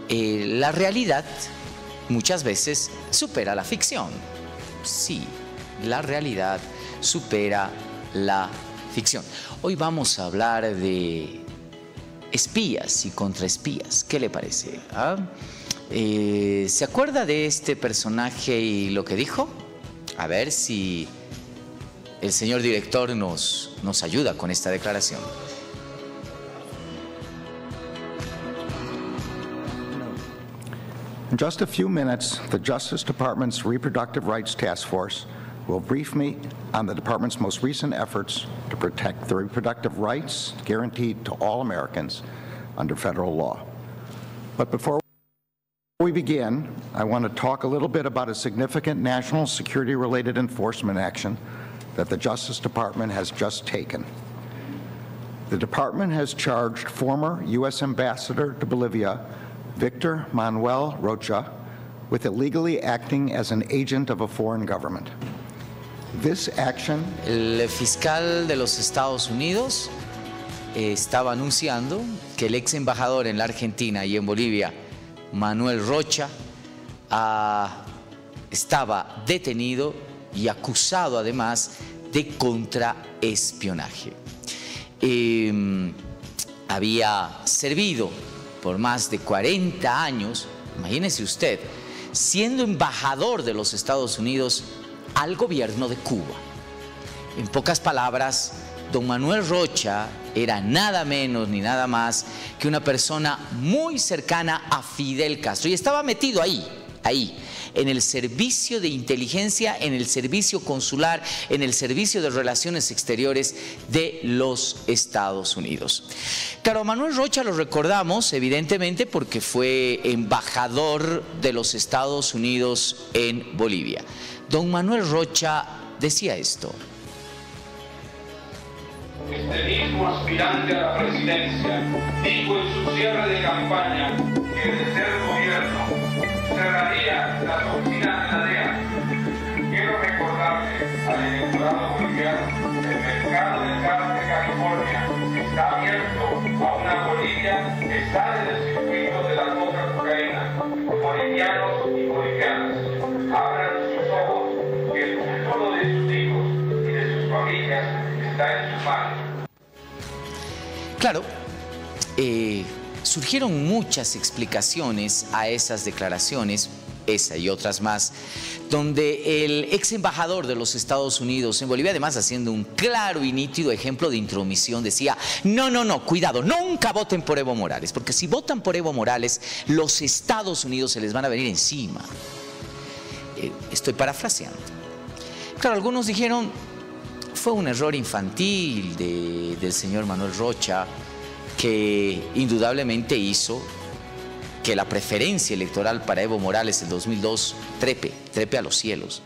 la realidad muchas veces supera la ficción. Sí, la realidad supera la ficción. Hoy vamos a hablar de espías y contraespías. ¿Qué le parece? ¿Se acuerda de este personaje y lo que dijo? A ver si el señor director nos ayuda con esta declaración. In just a few minutes, the Justice Department's Reproductive Rights Task Force will brief me on the department's most recent efforts to protect the reproductive rights guaranteed to all Americans under federal law. But before we begin, I want to talk a little bit about a significant national security-related enforcement action that the Justice Department has just taken. The department has charged former U.S. Ambassador to Bolivia, Victor Manuel Rocha, with illegally acting as an agent of a foreign government. This action... El fiscal de los Estados Unidos estaba anunciando que el ex embajador en la Argentina y en Bolivia, Manuel Rocha, estaba detenido y acusado además de contraespionaje. Había servido por más de 40 años, imagínese usted, siendo embajador de los Estados Unidos al gobierno de Cuba. En pocas palabras, don Manuel Rocha era nada menos ni nada más que una persona muy cercana a Fidel Castro y estaba metido ahí, en el servicio de inteligencia, en el servicio consular, en el servicio de relaciones exteriores de los Estados Unidos. Claro, Manuel Rocha lo recordamos evidentemente porque fue embajador de los Estados Unidos en Bolivia. Don Manuel Rocha decía esto. Este mismo aspirante a la presidencia dijo en su cierre de campaña que de ser gobierno cerraría las oficinas de la DEA. Quiero recordarle al electorado boliviano que el mercado del gas de California está abierto a una Bolivia que sale del circuito de la cocaína. Bolivianos y bolivianas, abran sus ojos, que el futuro de sus hijos y de sus familias está en sus manos. Claro, surgieron muchas explicaciones a esas declaraciones, esa y otras más, donde el ex embajador de los Estados Unidos en Bolivia, además haciendo un claro y nítido ejemplo de intromisión, decía: no, cuidado, nunca voten por Evo Morales, porque si votan por Evo Morales, los Estados Unidos se les van a venir encima. Estoy parafraseando. Claro, algunos dijeron, fue un error infantil del señor Manuel Rocha, que indudablemente hizo que la preferencia electoral para Evo Morales en 2002 trepe a los cielos.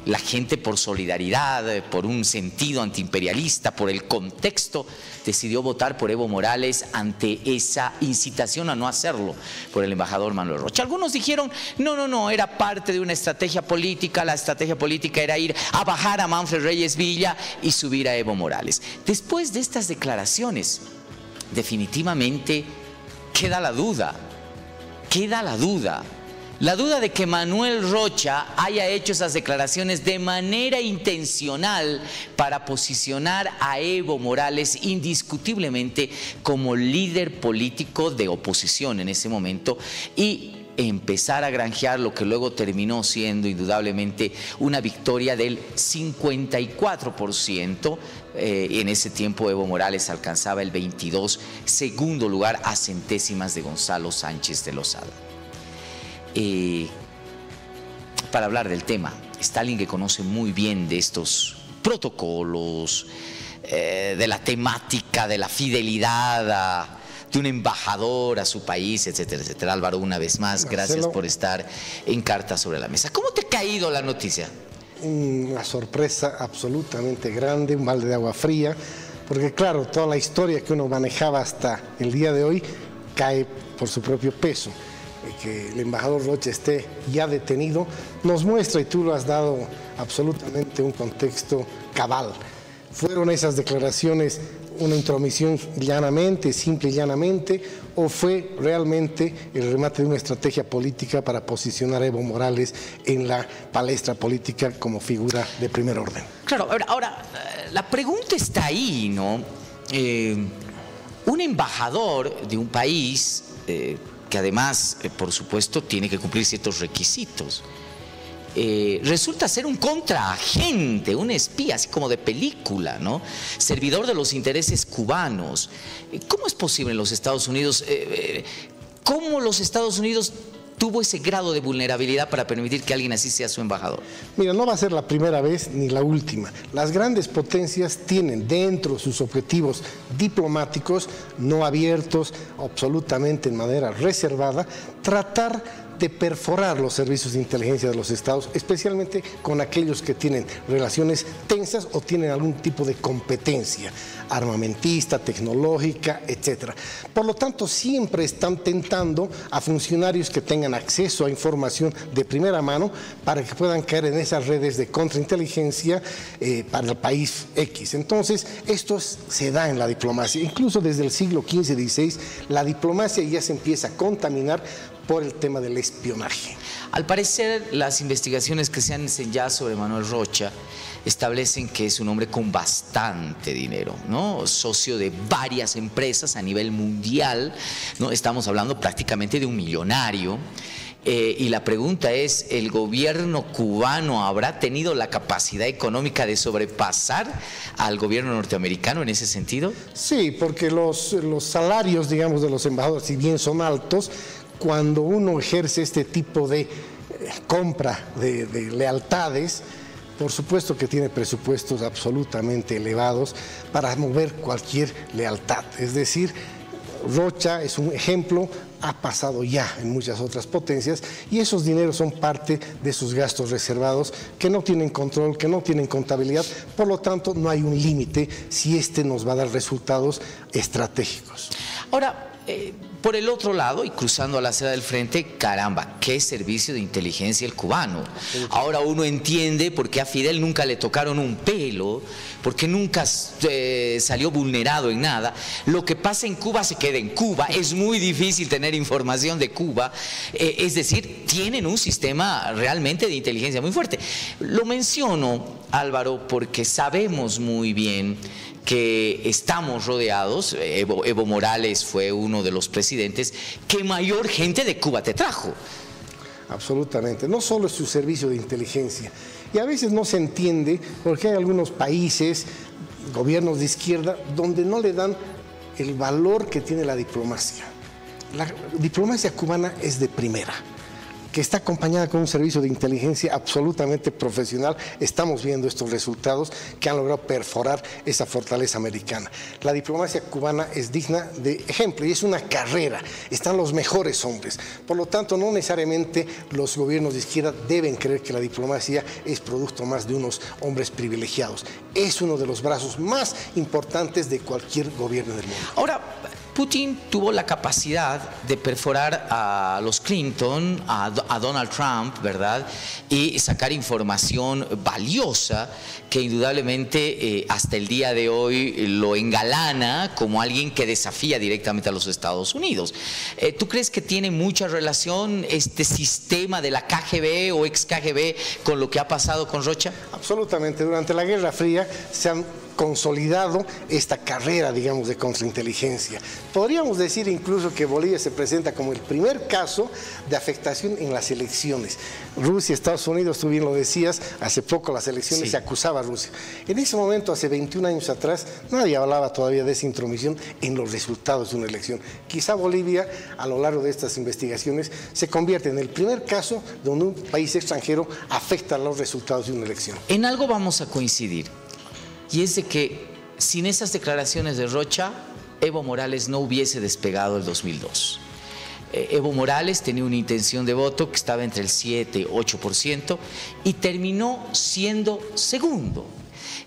La gente, por solidaridad, por un sentido antiimperialista, por el contexto, decidió votar por Evo Morales ante esa incitación a no hacerlo por el embajador Manuel Rocha. Algunos dijeron, no, era parte de una estrategia política, la estrategia política era ir a bajar a Manfred Reyes Villa y subir a Evo Morales. Después de estas declaraciones, definitivamente queda la duda. La duda de que Manuel Rocha haya hecho esas declaraciones de manera intencional para posicionar a Evo Morales indiscutiblemente como líder político de oposición en ese momento y empezar a granjear lo que luego terminó siendo indudablemente una victoria del 54%. En ese tiempo Evo Morales alcanzaba el 22%, segundo lugar a centésimas de Gonzalo Sánchez de Lozada. Para hablar del tema, está alguien que conoce muy bien de estos protocolos, de la temática, de la fidelidad de un embajador a su país, etcétera, etcétera. Álvaro, una vez más, gracias por estar en Cartas sobre la Mesa. ¿Cómo te ha caído la noticia? Una sorpresa absolutamente grande, un balde de agua fría, porque claro, toda la historia que uno manejaba hasta el día de hoy cae por su propio peso. Que el embajador Rocha esté ya detenido nos muestra, y tú lo has dado absolutamente un contexto cabal. Fueron esas declaraciones una intromisión llanamente, simple y llanamente, o fue realmente el remate de una estrategia política para posicionar a Evo Morales en la palestra política como figura de primer orden? Claro, ahora la pregunta está ahí, ¿no? Un embajador de un país que además, por supuesto, tiene que cumplir ciertos requisitos, resulta ser un contraagente, un espía, así como de película, ¿no? Servidor de los intereses cubanos. ¿Cómo es posible en los Estados Unidos? ¿Cómo los Estados Unidos tuvo ese grado de vulnerabilidad para permitir que alguien así sea su embajador? Mira, no va a ser la primera vez ni la última. Las grandes potencias tienen dentro de sus objetivos diplomáticos, no abiertos, absolutamente en manera reservada, tratar de perforar los servicios de inteligencia de los estados, especialmente con aquellos que tienen relaciones tensas o tienen algún tipo de competencia armamentista, tecnológica, etc. Por lo tanto, siempre están tentando a funcionarios que tengan acceso a información de primera mano para que puedan caer en esas redes de contrainteligencia para el país X. Entonces, esto se da en la diplomacia. Incluso desde el siglo XV y XVI, la diplomacia ya se empieza a contaminar por el tema del espionaje. Al parecer, las investigaciones que se han hecho ya sobre Manuel Rocha establecen que es un hombre con bastante dinero, ¿no? Socio de varias empresas a nivel mundial, ¿no? Estamos hablando prácticamente de un millonario. Y la pregunta es, ¿el gobierno cubano habrá tenido la capacidad económica de sobrepasar al gobierno norteamericano en ese sentido? Sí, porque los salarios, digamos, de los embajadores, si bien son altos, cuando uno ejerce este tipo de compra de lealtades, por supuesto que tiene presupuestos absolutamente elevados para mover cualquier lealtad. Es decir, Rocha es un ejemplo, ha pasado ya en muchas otras potencias y esos dineros son parte de sus gastos reservados que no tienen control, que no tienen contabilidad, por lo tanto no hay un límite si este nos va a dar resultados estratégicos. Ahora, por el otro lado, y cruzando a la acera del frente, caramba, qué servicio de inteligencia el cubano. Ahora uno entiende por qué a Fidel nunca le tocaron un pelo, porque nunca salió vulnerado en nada. Lo que pasa en Cuba se queda en Cuba, es muy difícil tener información de Cuba, es decir, tienen un sistema realmente de inteligencia muy fuerte. Lo menciono, Álvaro, porque sabemos muy bien que estamos rodeados. Evo Morales fue uno de los presidentes que mayor gente de Cuba te trajo. Absolutamente, no solo es su servicio de inteligencia, y a veces no se entiende porque hay algunos países, gobiernos de izquierda, donde no le dan el valor que tiene la diplomacia. La diplomacia cubana es de primera, que está acompañada con un servicio de inteligencia absolutamente profesional. Estamos viendo estos resultados que han logrado perforar esa fortaleza americana. La diplomacia cubana es digna de ejemplo y es una carrera. Están los mejores hombres. Por lo tanto, no necesariamente los gobiernos de izquierda deben creer que la diplomacia es producto más de unos hombres privilegiados. Es uno de los brazos más importantes de cualquier gobierno del mundo. Ahora, Putin tuvo la capacidad de perforar a los Clinton, a Donald Trump, ¿verdad? Y sacar información valiosa que indudablemente hasta el día de hoy lo engalana como alguien que desafía directamente a los Estados Unidos. ¿Tú crees que tiene mucha relación este sistema de la KGB o ex KGB con lo que ha pasado con Rocha? Absolutamente. Durante la Guerra Fría se han consolidado esta carrera, digamos, de contrainteligencia. Podríamos decir incluso que Bolivia se presenta como el primer caso de afectación en las elecciones. Rusia, Estados Unidos, tú bien lo decías, hace poco las elecciones sí. Se acusaba a Rusia. En ese momento, hace 21 años atrás, nadie hablaba todavía de esa intromisión en los resultados de una elección. Quizá Bolivia, a lo largo de estas investigaciones, se convierte en el primer caso donde un país extranjero afecta los resultados de una elección. En algo vamos a coincidir. Y es de que sin esas declaraciones de Rocha, Evo Morales no hubiese despegado el 2002. Evo Morales tenía una intención de voto que estaba entre el 7 y 8% y terminó siendo segundo.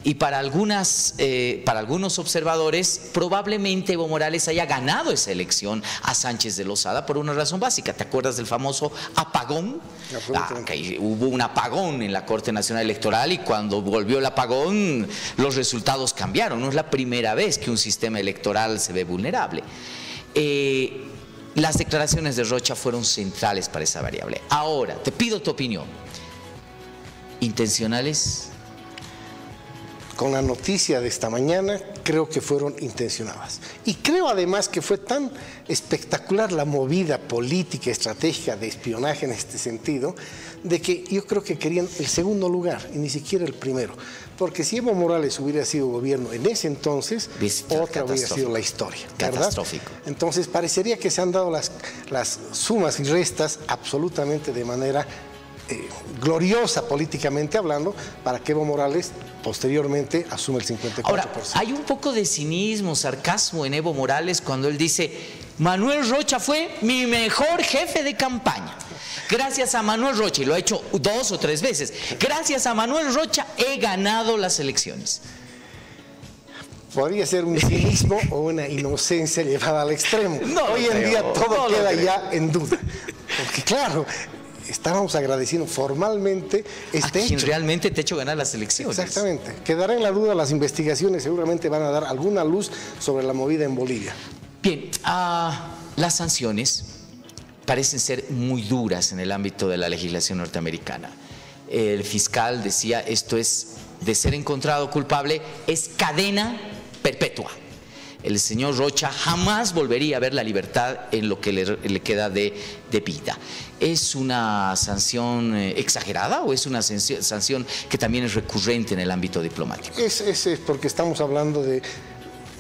Y para algunos observadores, probablemente Evo Morales haya ganado esa elección a Sánchez de Lozada por una razón básica. ¿Te acuerdas del famoso apagón? Que hubo un apagón en la Corte Nacional Electoral y cuando volvió el apagón los resultados cambiaron. No es la primera vez que un sistema electoral se ve vulnerable. Las declaraciones de Rocha fueron centrales para esa variable. Ahora, te pido tu opinión. ¿Intencionales? Con la noticia de esta mañana, creo que fueron intencionadas. Y creo además que fue tan espectacular la movida política, estratégica de espionaje en este sentido, de que yo creo que querían el segundo lugar y ni siquiera el primero. Porque si Evo Morales hubiera sido gobierno en ese entonces, otra hubiera sido la historia, ¿verdad? Catastrófico. Entonces parecería que se han dado las sumas y restas absolutamente de manera gloriosa políticamente hablando, para que Evo Morales posteriormente asume el 54%. Ahora, hay un poco de cinismo, sarcasmo en Evo Morales cuando él dice: Manuel Rocha fue mi mejor jefe de campaña. Gracias a Manuel Rocha, y lo ha hecho 2 o 3 veces, gracias a Manuel Rocha he ganado las elecciones. Podría ser un cinismo o una inocencia llevada al extremo. Hoy en día todo queda ya en duda. Porque claro, estábamos agradeciendo formalmente este hecho. Quien realmente te ha hecho ganar las elecciones. Exactamente. Quedará en la duda, las investigaciones seguramente van a dar alguna luz sobre la movida en Bolivia. Bien, las sanciones parecen ser muy duras en el ámbito de la legislación norteamericana. El fiscal decía, esto es, de ser encontrado culpable, es cadena perpetua. El señor Rocha jamás volvería a ver la libertad en lo que le queda de vida. ¿Es una sanción exagerada o es una sanción que también es recurrente en el ámbito diplomático? Es porque estamos hablando de,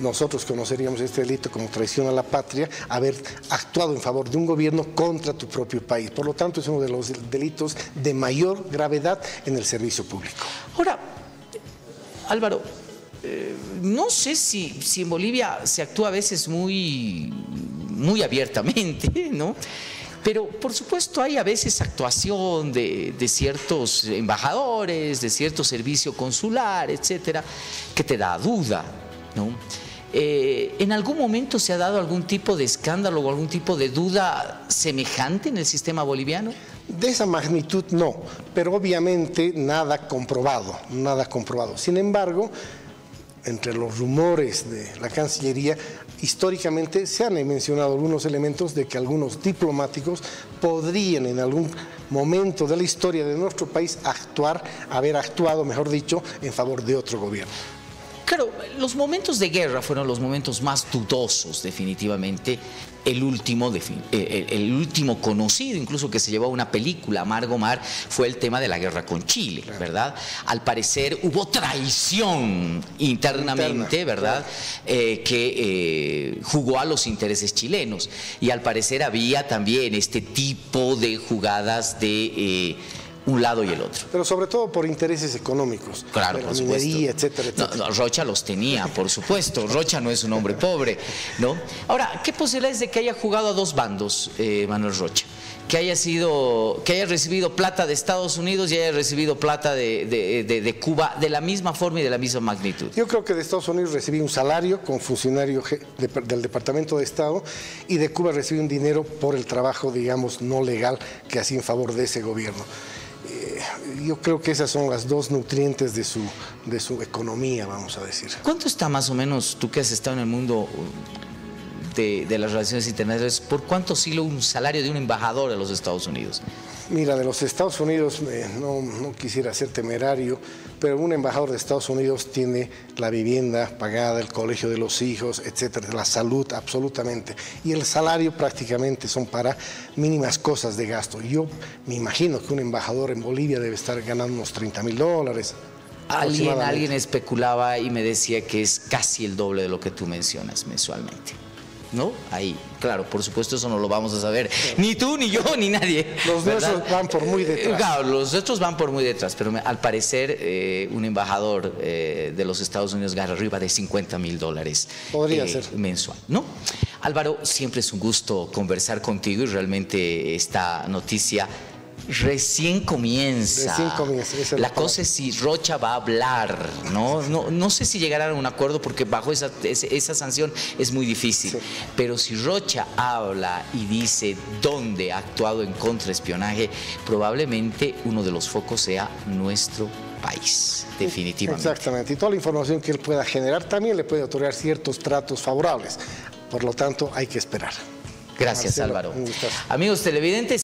nosotros conoceríamos este delito como traición a la patria, haber actuado en favor de un gobierno contra tu propio país. Por lo tanto, es uno de los delitos de mayor gravedad en el servicio público. Ahora, Álvaro, no sé si en Bolivia se actúa a veces muy abiertamente, ¿no? Pero por supuesto hay a veces actuación de ciertos embajadores, de cierto servicio consular, etcétera, que te da duda, ¿no? ¿En algún momento se ha dado algún tipo de escándalo o algún tipo de duda semejante en el sistema boliviano? De esa magnitud no, pero obviamente nada comprobado, nada comprobado. Sin embargo, entre los rumores de la Cancillería, históricamente se han mencionado algunos elementos de que algunos diplomáticos podrían en algún momento de la historia de nuestro país haber actuado, mejor dicho, en favor de otro gobierno. Claro, los momentos de guerra fueron los momentos más dudosos, definitivamente. El último conocido, incluso que se llevó a una película, Amargo Mar, fue el tema de la guerra con Chile, ¿verdad? Al parecer hubo traición internamente, ¿verdad? Que jugó a los intereses chilenos. Y al parecer había también este tipo de jugadas de un lado y el otro. Pero sobre todo por intereses económicos. Claro, de la por supuesto. minería, etcétera, etcétera. No, Rocha los tenía, por supuesto. Rocha no es un hombre pobre, ¿no? Ahora, ¿qué posibilidades de que haya jugado a dos bandos, Manuel Rocha? Que haya recibido plata de Estados Unidos y haya recibido plata de Cuba de la misma forma y de la misma magnitud. Yo creo que de Estados Unidos recibí un salario como funcionario del Departamento de Estado y de Cuba recibí un dinero por el trabajo, digamos, no legal que hacía en favor de ese gobierno. Yo creo que esas son las dos nutrientes de su economía, vamos a decir. ¿Cuánto está más o menos, tú que has estado en el mundo de las relaciones internacionales, por cuánto oscila un salario de un embajador de los Estados Unidos? Mira, de los Estados Unidos, no quisiera ser temerario, pero un embajador de Estados Unidos tiene la vivienda pagada, el colegio de los hijos, etcétera, la salud, absolutamente. Y el salario prácticamente son para mínimas cosas de gasto. Yo me imagino que un embajador en Bolivia debe estar ganando unos $30.000. Alguien especulaba y me decía que es casi el doble de lo que tú mencionas mensualmente, ¿no? Ahí, claro, por supuesto eso no lo vamos a saber, ni tú, ni yo, ni nadie. Los nuestros van por muy detrás. Claro, los nuestros van por muy detrás, pero al parecer un embajador de los Estados Unidos gana arriba de $50.000 podría ser mensual, ¿no? Álvaro, siempre es un gusto conversar contigo y realmente esta noticia Recién comienza. Recién comienza, esa es La la cosa es si Rocha va a hablar, ¿no? No sé si llegarán a un acuerdo porque bajo esa sanción es muy difícil. Sí. Pero si Rocha habla y dice dónde ha actuado en contraespionaje, probablemente uno de los focos sea nuestro país, definitivamente. Exactamente. Y toda la información que él pueda generar también le puede otorgar ciertos tratos favorables. Por lo tanto, hay que esperar. Gracias, Marcelo, Álvaro. un gustazo. Amigos televidentes.